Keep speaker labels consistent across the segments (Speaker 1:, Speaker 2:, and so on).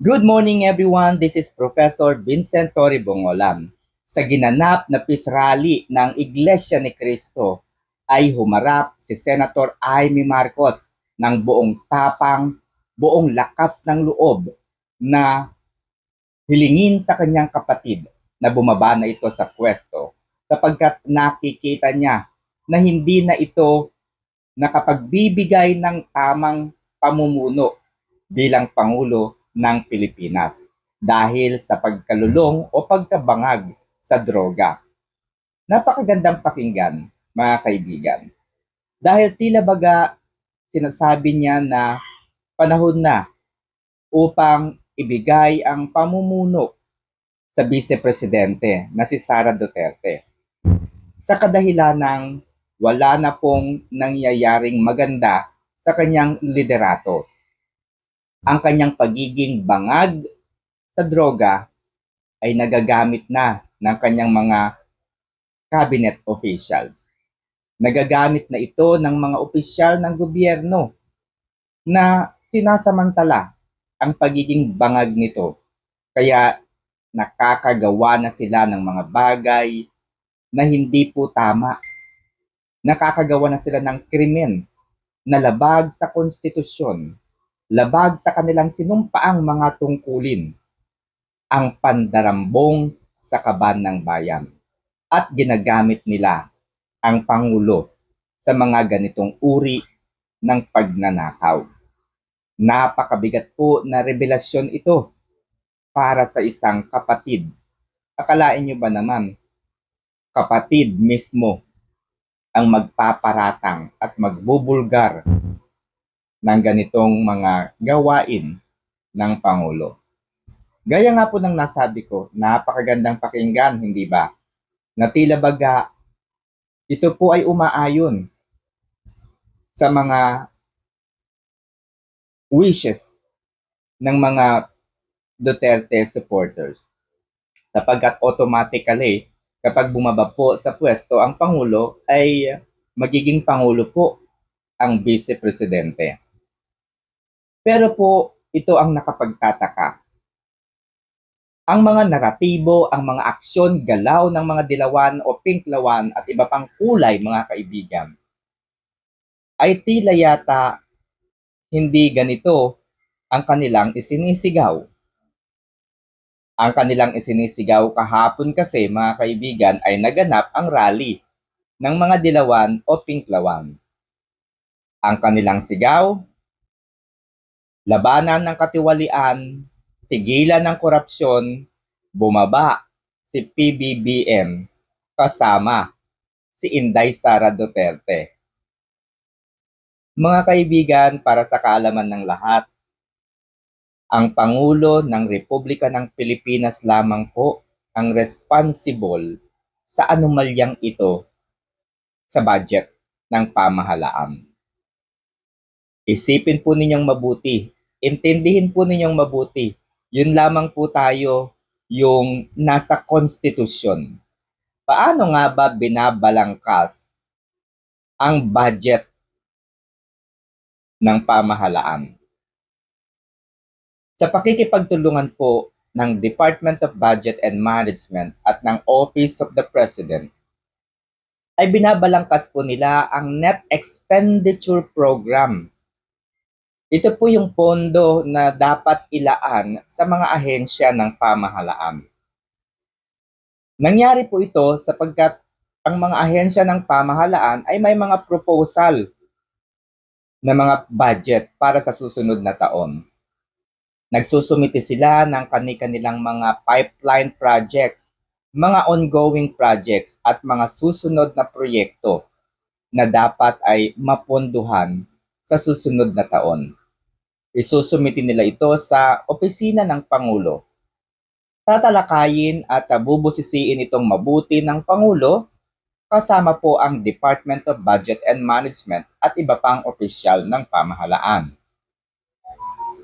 Speaker 1: Good morning everyone, this is Professor Vincent Torre Bongolam. Sa ginanap na peace rally ng Iglesia ni Cristo ay humarap si Senator Amy Marcos ng buong tapang, buong lakas ng loob na hilingin sa kanyang kapatid na bumaba na ito sa pwesto sapagkat nakikita niya na hindi na ito nakapagbibigay ng tamang pamumuno bilang Pangulo ng Pilipinas dahil sa pagkalulong o pagkabangag sa droga. Napakagandang pakinggan, mga kaibigan. Dahil tila baga sinasabi niya na panahon na upang ibigay ang pamumuno sa Vice Presidente na si Sara Duterte. Sa kadahilanang wala na pong nangyayaring maganda sa kanyang liderato. Ang kanyang pagiging bangag sa droga ay nagagamit na ng kanyang mga cabinet officials. Nagagamit na ito ng mga opisyal ng gobyerno na sinasamantala ang pagiging bangag nito. Kaya nakakagawa na sila ng mga bagay na hindi po tama. Nakakagawa na sila ng krimen na labag sa konstitusyon, labag sa kanilang sinumpaang mga tungkulin, ang pandarambong sa kaban ng bayan. At ginagamit nila ang Pangulo sa mga ganitong uri ng pagnanakaw. Napakabigat po na revelasyon ito para sa isang kapatid. Akalain niyo ba naman, kapatid mismo ang magpaparatang at magbubulgar ng ganitong mga gawain ng Pangulo. Gaya nga po ng nasabi ko, napakagandang pakinggan, hindi ba? Na tila baga, ito po ay umaayon sa mga wishes ng mga Duterte supporters. Sapagkat automatically, kapag bumaba po sa pwesto ang Pangulo, ay magiging Pangulo po ang Vice Presidente. Pero po, ito ang nakapagtataka. Ang mga naratibo, ang mga aksyon, galaw ng mga dilawan o pinklawan at iba pang kulay, mga kaibigan, ay tila yata hindi ganito ang kanilang isinisigaw. Ang kanilang isinisigaw kahapon kasi, mga kaibigan, ay naganap ang rally ng mga dilawan o pinklawan. Ang kanilang sigaw, labanan ng katiwalian, tigilan ng korupsyon, bumaba si PBBM kasama si Inday Sara Duterte. Mga kaibigan, para sa kaalaman ng lahat, ang Pangulo ng Republika ng Pilipinas lamang po ang responsible sa anomalyang ito sa budget ng pamahalaan. Isipin po ninyong mabuti, intindihin po ninyong mabuti, yun lamang po tayo yung nasa konstitusyon. Paano nga ba binabalangkas ang budget ng pamahalaan? Sa pakikipagtulungan po ng Department of Budget and Management at ng Office of the President, ay binabalangkas po nila ang Net Expenditure Program. Ito po yung pondo na dapat ilaan sa mga ahensya ng pamahalaan. Nangyari po ito sapagkat ang mga ahensya ng pamahalaan ay may mga proposal na mga budget para sa susunod na taon. Nagsusumite sila ng kanilang mga pipeline projects, mga ongoing projects at mga susunod na proyekto na dapat ay maponduhan sa susunod na taon. Isusumite nila ito sa opisina ng Pangulo. Tatalakayin at bubusisiin itong mabuti ng Pangulo kasama po ang Department of Budget and Management at iba pang opisyal ng pamahalaan.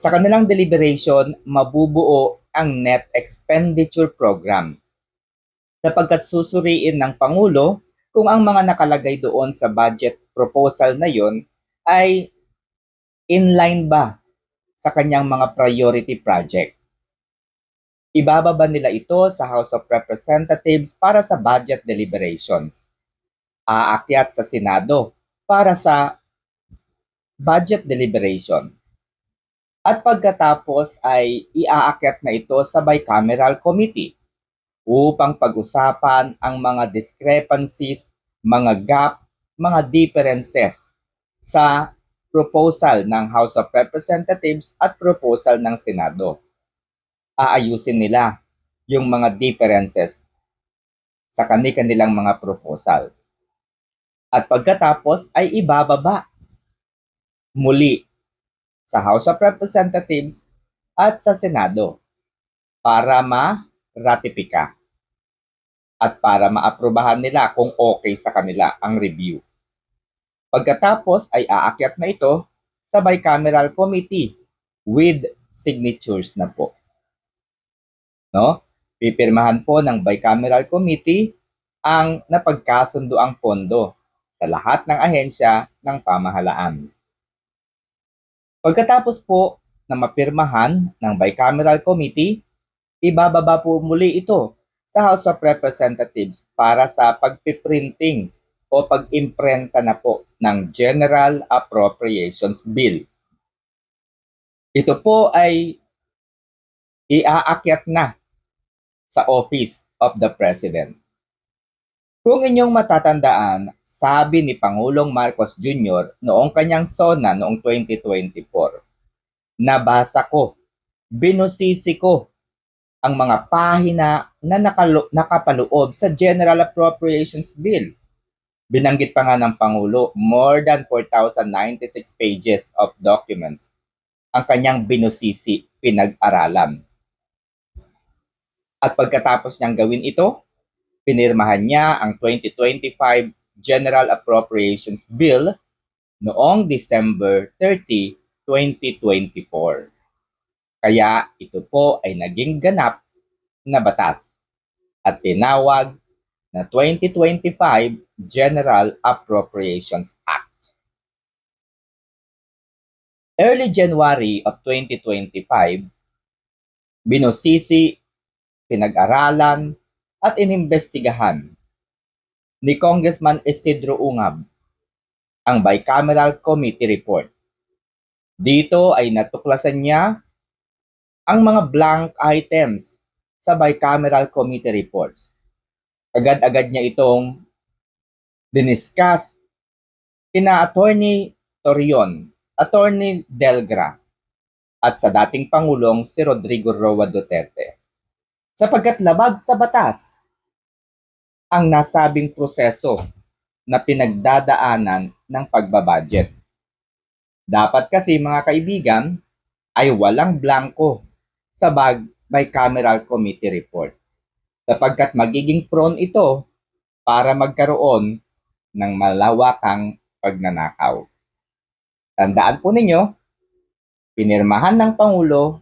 Speaker 1: Sa kanilang deliberation, mabubuo ang Net Expenditure Program sapagkat susuriin ng Pangulo kung ang mga nakalagay doon sa budget proposal na yon ay inline ba sa kanyang mga priority project. Ibababa nila ito sa House of Representatives para sa budget deliberations. Aakyat sa Senado para sa budget deliberation. At pagkatapos ay iaakyat na ito sa bicameral committee upang pag-usapan ang mga discrepancies, mga gap, mga differences sa proposal ng House of Representatives at proposal ng Senado. Aayusin nila yung mga differences sa kanilang mga proposal. At pagkatapos ay ibababa muli sa House of Representatives at sa Senado para ma-ratifika at para maaprubahan nila kung okay sa kanila ang review. Pagkatapos ay aakyat na ito sa bicameral committee with signatures na po. No? Pipirmahan po ng bicameral committee ang napagkasunduang pondo sa lahat ng ahensya ng pamahalaan. Pagkatapos po na mapirmahan ng bicameral committee, ibababa po muli ito sa House of Representatives para sa pagpiprinting o pag-imprenta na po ng General Appropriations Bill. Ito po ay iaakyat na sa Office of the President. Kung inyong matatandaan, sabi ni Pangulong Marcos Jr. noong kanyang SONA noong 2024, nabasa ko, binusisi ko ang mga pahina na nakapaloob sa General Appropriations Bill. Binanggit pa nga ng Pangulo, more than 4,096 pages of documents ang kanyang binusisi, pinag-aralan. At pagkatapos niyang gawin ito, pinirmahan niya ang 2025 General Appropriations Bill noong December 30, 2024. Kaya ito po ay naging ganap na batas at tinawag na 2025 General Appropriations Act. Early January of 2025, binusisi, pinag-aralan, at inimbestigahan ni Congressman Isidro Ungab ang Bicameral Committee Report. Dito ay natuklasan niya ang mga blank items sa Bicameral Committee Reports. Agad-agad niya itong diniscuss kina Attorney Torion, Attorney Delgra, at sa dating Pangulong si Rodrigo Roa Duterte. Sapagkat labag sa batas ang nasabing proseso na pinagdadaanan ng pagbabudget. Dapat kasi mga kaibigan ay walang blanco sa bicameral committee report sapagkat magiging prone ito para magkaroon ng malawakang pagnanakaw. Tandaan po ninyo, pinirmahan ng Pangulo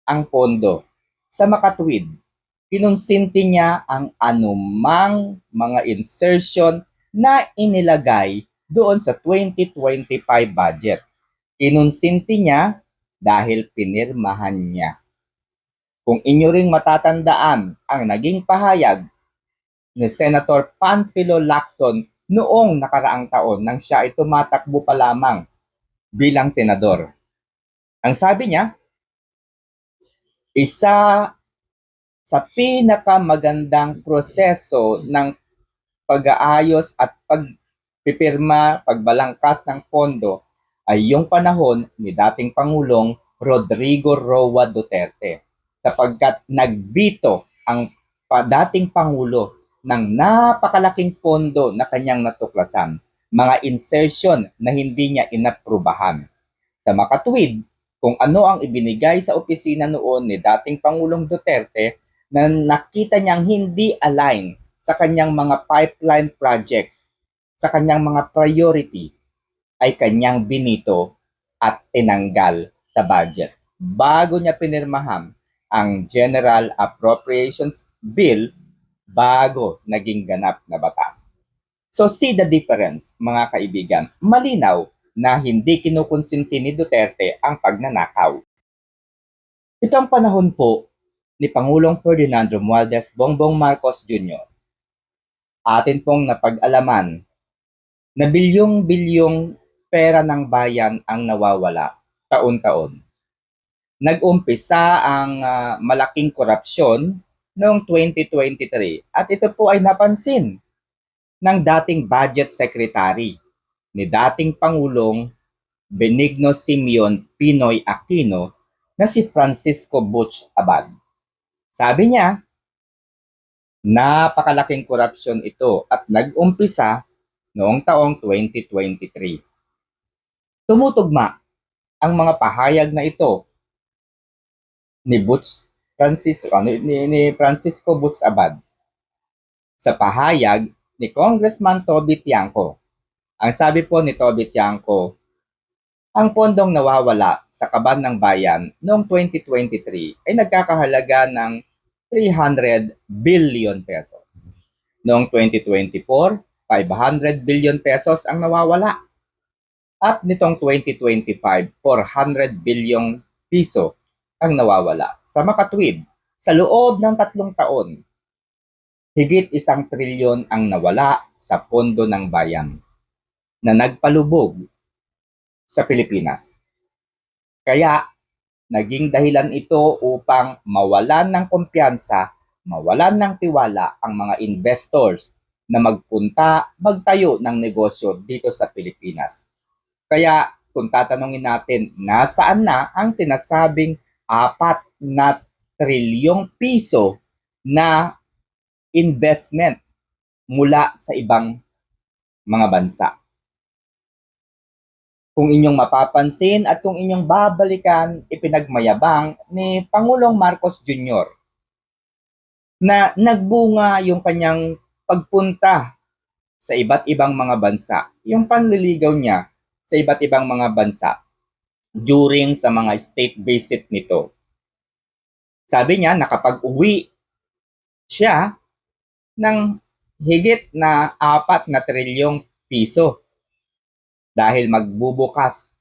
Speaker 1: ang pondo sa makatuwid. Kinonsinti niya ang anumang mga insertion na inilagay doon sa 2025 budget. Kinonsinti niya dahil pinirmahan niya. Kung inyo ring matatandaan ang naging pahayag ni Senator Panfilo Lacson noong nakaraang taon nang siya ay tumatakbo pa lamang bilang senador. Ang sabi niya, isa sa pinakamagandang proseso ng pag-aayos at pagpipirma, pagbalangkas ng pondo ay yung panahon ni dating Pangulong Rodrigo Roa Duterte sapagkat nagbito ang dating Pangulo ng napakalaking pondo na kanyang natuklasan, mga insertion na hindi niya inaprubahan. Sa makatuwid, kung ano ang ibinigay sa opisina noon ni dating Pangulong Duterte na nakita niyang hindi align sa kanyang mga pipeline projects, sa kanyang mga priority, ay kanyang binito at tinanggal sa budget. Bago niya pinirmahan ang General Appropriations Bill, bago naging ganap na batas. So see the difference, mga kaibigan. Malinaw na hindi kinukonsinti ni Duterte ang pagnanakaw. Ito ang panahon po ni Pangulong Ferdinand Romualdez Bongbong Marcos Jr. Atin pong napag-alaman na bilyong-bilyong pera ng bayan ang nawawala taon-taon. Nag-umpisa ang malaking korupsyon noong 2023 at ito po ay napansin ng dating budget secretary ni dating Pangulong Benigno Simeon Pinoy Aquino na si Francisco Butch Abad. Sabi niya, napakalaking korupsyon ito at nag-umpisa noong taong 2023. Tumutugma ang mga pahayag na ito ni Francisco Butch Abad sa pahayag ni Congressman Toby Tiangco. Ang sabi po ni Toby Tiangco, ang pondong nawawala sa kaban ng bayan noong 2023 ay nagkakahalaga ng 300 billion pesos. Noong 2024, 500 billion pesos ang nawawala. At nitong 2025, 400 bilyong piso ang nawawala. Sa makatwid, sa loob ng 3 taon, higit 1 trilyon ang nawala sa pondo ng bayan na nagpalubog sa Pilipinas. Kaya, naging dahilan ito upang mawalan ng kumpiyansa, mawalan ng tiwala ang mga investors na magtayo ng negosyo dito sa Pilipinas. Kaya, kung tatanungin natin, nasaan na ang sinasabing 4 na trilyong piso na investment mula sa ibang mga bansa? Kung inyong mapapansin at kung inyong babalikan, ipinagmayabang ni Pangulong Marcos Jr. na nagbunga yung kanyang pagpunta sa iba't ibang mga bansa, yung panliligaw niya sa iba't ibang mga bansa during sa mga state visit nito. Sabi niya, nakapag-uwi siya ng higit na 4 na trilyong piso dahil magbubukas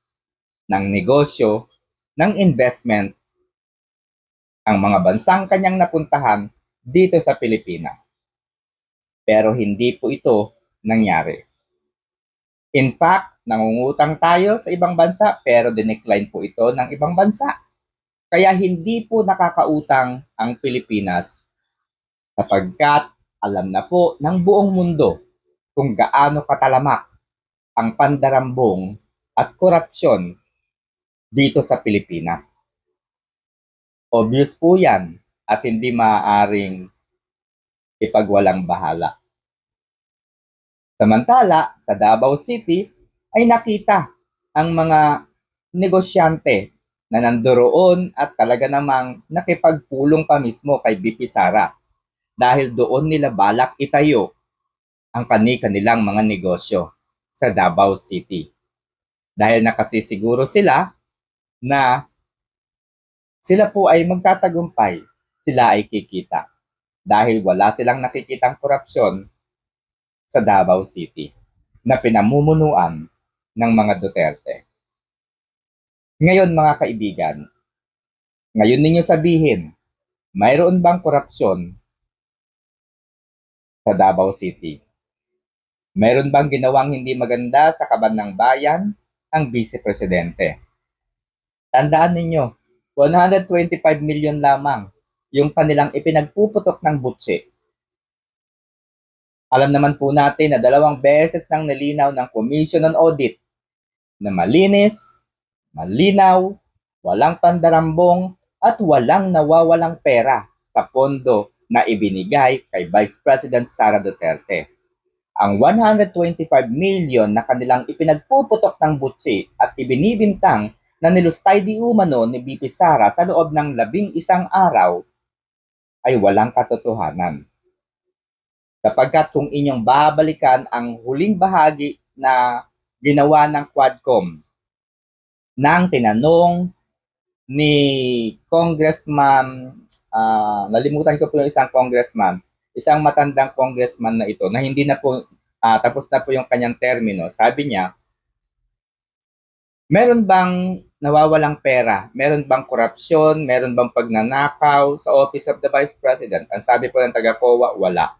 Speaker 1: ng negosyo, ng investment ang mga bansang kanyang napuntahan dito sa Pilipinas. Pero hindi po ito nangyari. In fact, nangungutang tayo sa ibang bansa pero dinecline po ito ng ibang bansa. Kaya hindi po nakakautang ang Pilipinas sapagkat alam na po ng buong mundo kung gaano katalamak ang pandarambong at korupsyon dito sa Pilipinas. Obvious po yan at hindi maaaring ipagwalang bahala. Samantala, sa Davao City ay nakita ang mga negosyante na nandoroon at talaga namang nakipagpulong pa mismo kay BP Sara dahil doon nila balak itayo ang kanilang mga negosyo sa Davao City. Dahil nakasisiguro sila na sila po ay magtatagumpay, sila ay kikita. Dahil wala silang nakikitang korupsyon sa Davao City na pinamumunuan ng mga Duterte. Ngayon mga kaibigan, ngayon ninyo sabihin, mayroon bang korupsyon sa Davao City? Mayroon bang ginawang hindi maganda sa kaban ng bayan ang Vice Presidente? Tandaan ninyo, 125 million lamang yung kanilang ipinagpuputok ng butse. Alam naman po natin na 2 beses nang nilinaw ng Commission on Audit na malinis, malinaw, walang pandarambong at walang nawawalang pera sa pondo na ibinigay kay Vice President Sara Duterte. Ang 125 million na kanilang ipinagpuputok ng butsi at ibinibintang na nilustay di umano ni BP Sara sa loob ng 11 araw ay walang katotohanan. Sapagkat kung inyong babalikan ang huling bahagi na ginawa ng Quadcom nang tinanong ni Congressman, nalimutan ko po yung isang congressman, isang matandang congressman na ito na hindi na po, tapos na po yung kanyang termino. Sabi niya, meron bang nawawalang pera? Meron bang korupsyon? Meron bang pagnanakaw sa Office of the Vice President? Ang sabi po ng taga-COA, wala.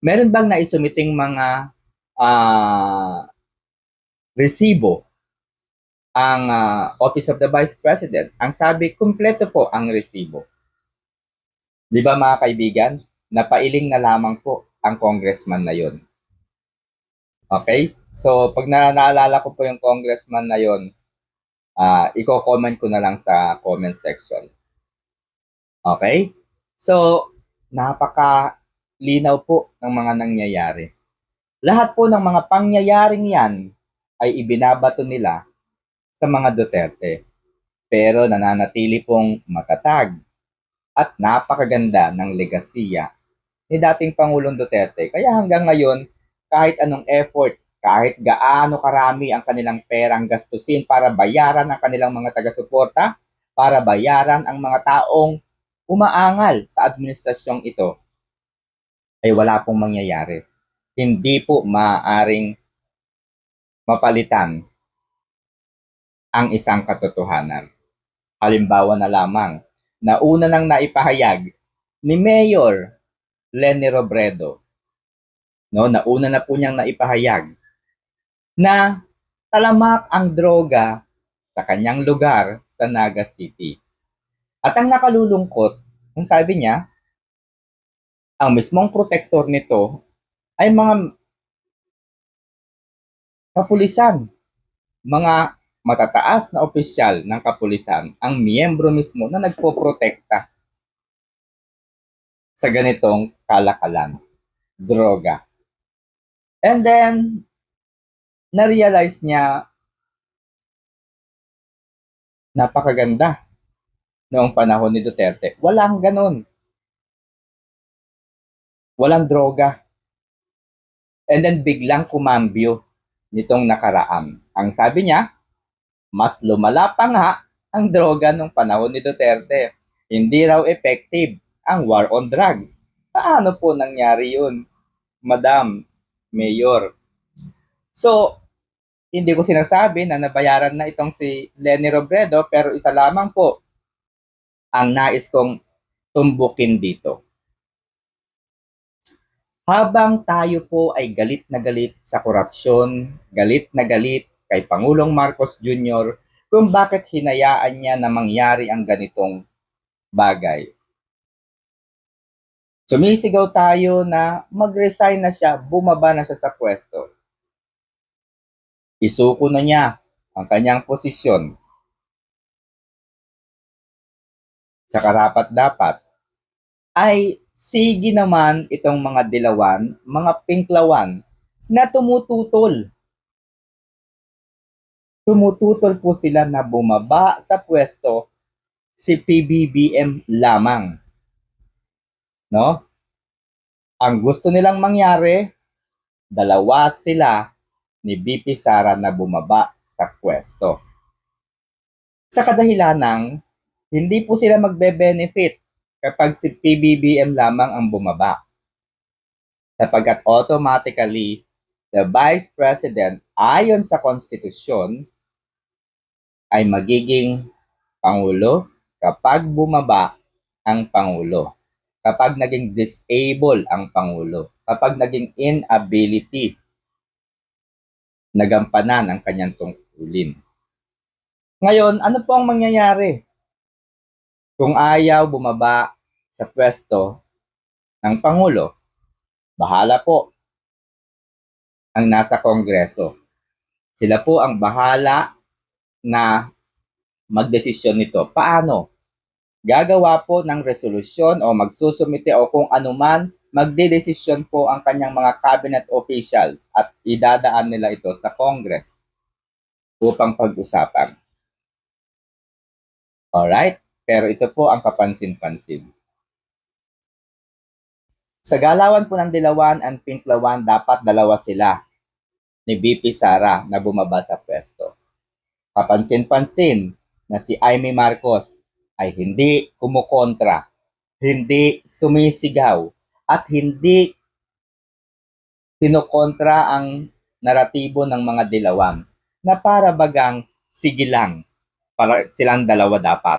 Speaker 1: Meron bang naisumiting mga resibo ang Office of the Vice President? Ang sabi, kumpleto po ang resibo. Di ba mga kaibigan? Napailing na lamang po ang congressman na yon. Okay? So, pag naalala ko po yung congressman na yon, i-comment ko na lang sa comment section. Okay? So, napakalinaw po ng mga nangyayari. Lahat po ng mga pangyayaring yan ay ibinabato nila sa mga Duterte. Pero nananatili pong matatag at napakaganda ng legasiya ni dating Pangulong Duterte. Kaya hanggang ngayon, kahit anong effort, kahit gaano karami ang kanilang perang gastusin para bayaran ang kanilang mga taga-suporta, para bayaran ang mga taong umaangal sa administrasyong ito, ay wala pong mangyayari. Hindi po maaaring mapalitan ang isang katotohanan. Halimbawa na lamang, na una nang naipahayag ni Mayor Leni Robredo, no, nauna na po niyang naipahayag na talamak ang droga sa kanyang lugar sa Naga City. At ang nakalulungkot, ang sabi niya, ang mismong protector nito ay mga kapulisan, mga matataas na opisyal ng kapulisan, ang miyembro mismo na nagpoprotekta sa ganitong kalakalan, droga. And then, na-realize niya, napakaganda noong panahon ni Duterte. Walang ganun. Walang droga. And then biglang kumambyo nitong nakaraan. Ang sabi niya, mas lumala pa nga ang droga nung panahon ni Duterte. Hindi raw effective ang war on drugs. Paano po nangyari yun, Madam Mayor? So, hindi ko sinasabi na nabayaran na itong si Leni Robredo, pero isa lamang po ang nais kong tumbukin dito. Habang tayo po ay galit na galit sa korupsyon, galit na galit kay Pangulong Marcos Jr. kung bakit hinayaan niya na mangyari ang ganitong bagay. Sumisigaw tayo na mag-resign na siya, bumaba na siya sa pwesto. Isuko na niya ang kanyang posisyon sa karapat-dapat. Ay sige naman itong mga dilawan, mga pinklawan na tumututol. Tumututol po sila na bumaba sa pwesto si PBBM lamang. No? Ang gusto nilang mangyari, dalawa sila ni VP Sara na bumaba sa pwesto. Sa kadahilanang, hindi po sila magbe-benefit kapag si PBBM lamang ang bumaba. Sapagkat automatically, the Vice President, ayon sa konstitusyon, ay magiging Pangulo kapag bumaba ang Pangulo. Kapag naging disable ang Pangulo. Kapag naging inability nagampanan ang kanyang tungkulin. Ngayon, ano po ang mangyayari kung ayaw bumaba sa pwesto ng Pangulo? Bahala po ang nasa Kongreso. Sila po ang bahala na magdesisyon nito. Paano? Gagawa po ng resolusyon o magsusumite o kung anuman, magdedesisyon po ang kanyang mga cabinet officials at idadaan nila ito sa Congress upang pag-usapan. Alright? Pero ito po ang kapansin-pansin. Sa galawan po ng dilawan and pinklawan, dapat dalawa sila ni VP Sara na bumaba sa pwesto. Kapansin-pansin na si Amy Marcos ay hindi kumukontra, hindi sumisigaw, at hindi kinukontra ang naratibo ng mga dilawang na para bagang sige lang, para silang dalawa dapat.